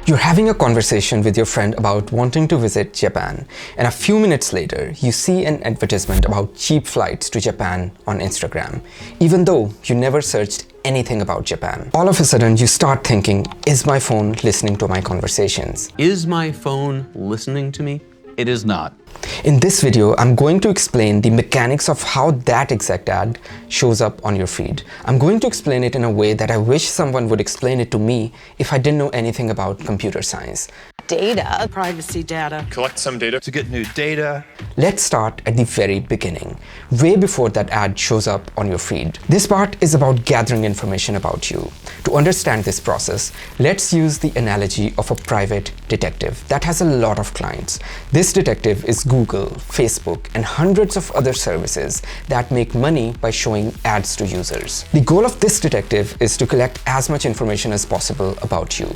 You're having a conversation with your friend about wanting to visit Japan, and a few minutes later, you see an advertisement about cheap flights to Japan on Instagram, even though you never searched anything about Japan. All of a sudden, you start thinking, is my phone listening to my conversations? Is my phone listening to me? It is not. In this video, I'm going to explain the mechanics of how that exact ad shows up on your feed. I'm going to explain it in a way that I wish someone would explain it to me if I didn't know anything about computer science. Data, privacy data. Collect some data to get new data. Let's start at the very beginning, way before that ad shows up on your feed. This part is about gathering information about you. To understand this process, let's use the analogy of a private detective that has a lot of clients. This detective is Google, Facebook, and hundreds of other services that make money by showing ads to users. The goal of this detective is to collect as much information as possible about you.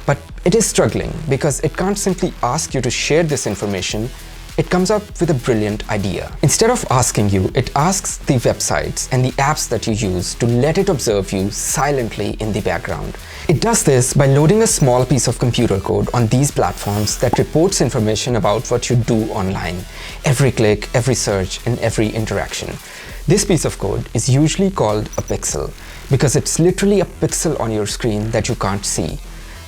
But it is struggling because it can't simply ask you to share this information. It comes up with a brilliant idea. Instead of asking you, it asks the websites and the apps that you use to let it observe you silently in the background. It does this by loading a small piece of computer code on these platforms that reports information about what you do online. Every click, every search, and every interaction. This piece of code is usually called a pixel because it's literally a pixel on your screen that you can't see.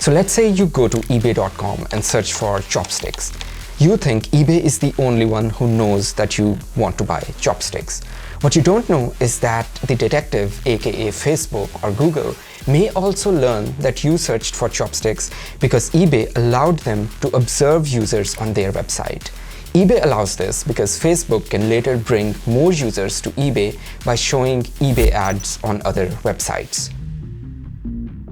So let's say you go to ebay.com and search for chopsticks. You think eBay is the only one who knows that you want to buy chopsticks. What you don't know is that the detective, aka Facebook or Google, may also learn that you searched for chopsticks because eBay allowed them to observe users on their website. eBay allows this because Facebook can later bring more users to eBay by showing eBay ads on other websites.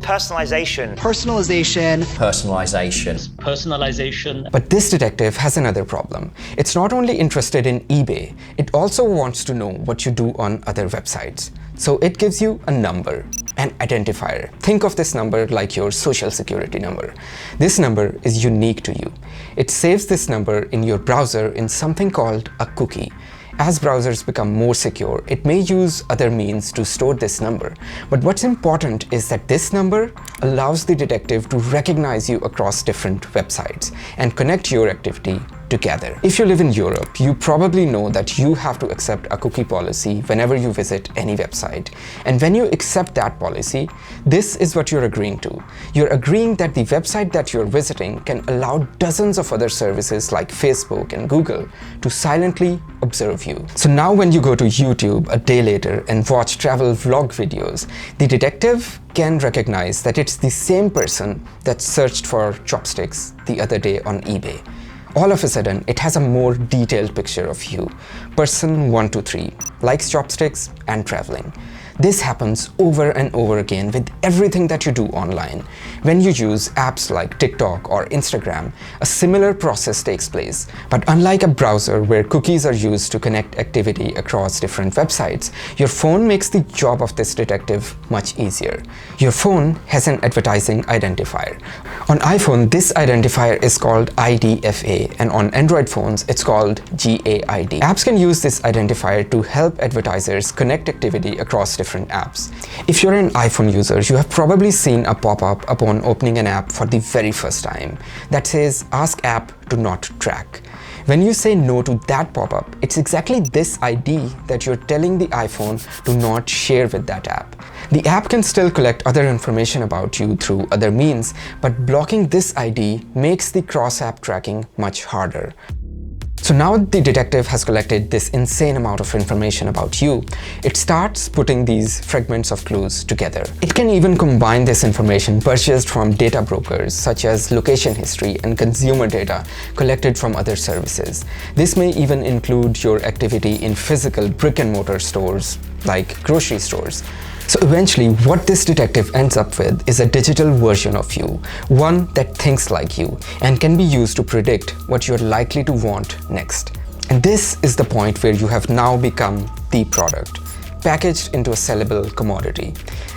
Personalization. Personalization. Personalisation. Personalisation. But this detective has another problem. It's not only interested in eBay, it also wants to know what you do on other websites. So it gives you a number, an identifier. Think of this number like your social security number. This number is unique to you. It saves this number in your browser in something called a cookie. As browsers become more secure, it may use other means to store this number. But what's important is that this number allows the detective to recognize you across different websites and connect your activity together. If you live in Europe, you probably know that you have to accept a cookie policy whenever you visit any website. And when you accept that policy, this is what you're agreeing to. You're agreeing that the website that you're visiting can allow dozens of other services like Facebook and Google to silently observe you. So now when you go to YouTube a day later and watch travel vlog videos, the detective can recognize that it's the same person that searched for chopsticks the other day on eBay. All of a sudden, it has a more detailed picture of you. Person 123 likes chopsticks and traveling. This happens over and over again with everything that you do online. When you use apps like TikTok or Instagram, a similar process takes place. But unlike a browser where cookies are used to connect activity across different websites, your phone makes the job of this detective much easier. Your phone has an advertising identifier. On iPhone, this identifier is called IDFA, and on Android phones, it's called GAID. Apps can use this identifier to help advertisers connect activity across different apps. If you're an iPhone user, you have probably seen a pop-up upon opening an app for the very first time that says, "Ask app to not track." When you say no to that pop-up, it's exactly this ID that you're telling the iPhone to not share with that app. The app can still collect other information about you through other means, but blocking this ID makes the cross-app tracking much harder. So now the detective has collected this insane amount of information about you. It starts putting these fragments of clues together. It can even combine this information purchased from data brokers such as location history and consumer data collected from other services. This may even include your activity in physical brick-and-mortar stores like grocery stores. So eventually, what this detective ends up with is a digital version of you, one that thinks like you and can be used to predict what you're likely to want next. And this is the point where you have now become the product, packaged into a sellable commodity.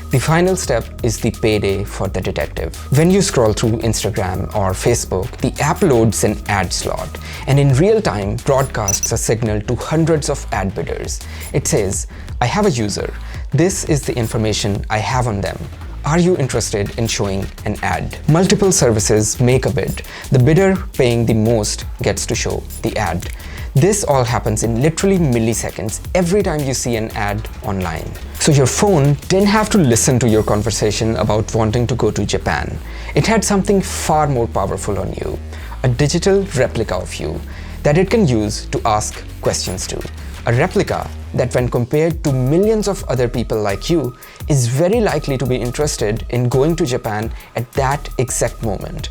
The final step is the payday for the detective. When you scroll through Instagram or Facebook, the app loads an ad slot and in real time broadcasts a signal to hundreds of ad bidders. It says, "I have a user. This is the information I have on them. Are you interested in showing an ad? Multiple services make a bid. The bidder paying the most gets to show the ad. This all happens in literally milliseconds every time you see an ad online. So your phone didn't have to listen to your conversation about wanting to go to Japan. It had something far more powerful on you, a digital replica of you that it can use to ask questions to. A replica that, when compared to millions of other people like you, is very likely to be interested in going to Japan at that exact moment.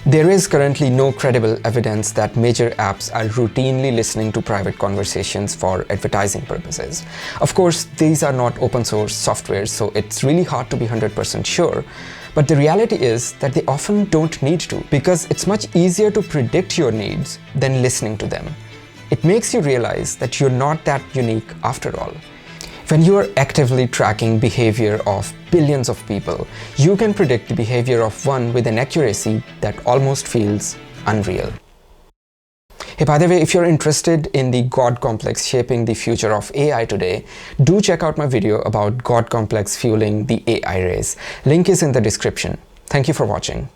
There is currently no credible evidence that major apps are routinely listening to private conversations for advertising purposes. Of course, these are not open source software, so it's really hard to be 100% sure. But the reality is that they often don't need to, because it's much easier to predict your needs than listening to them. It makes you realize that you're not that unique after all. When you are actively tracking behavior of billions of people, you can predict the behavior of one with an accuracy that almost feels unreal. Hey, by the way, if you're interested in the God complex shaping the future of AI today, do check out my video about God complex fueling the AI race. Link is in the description. Thank you for watching.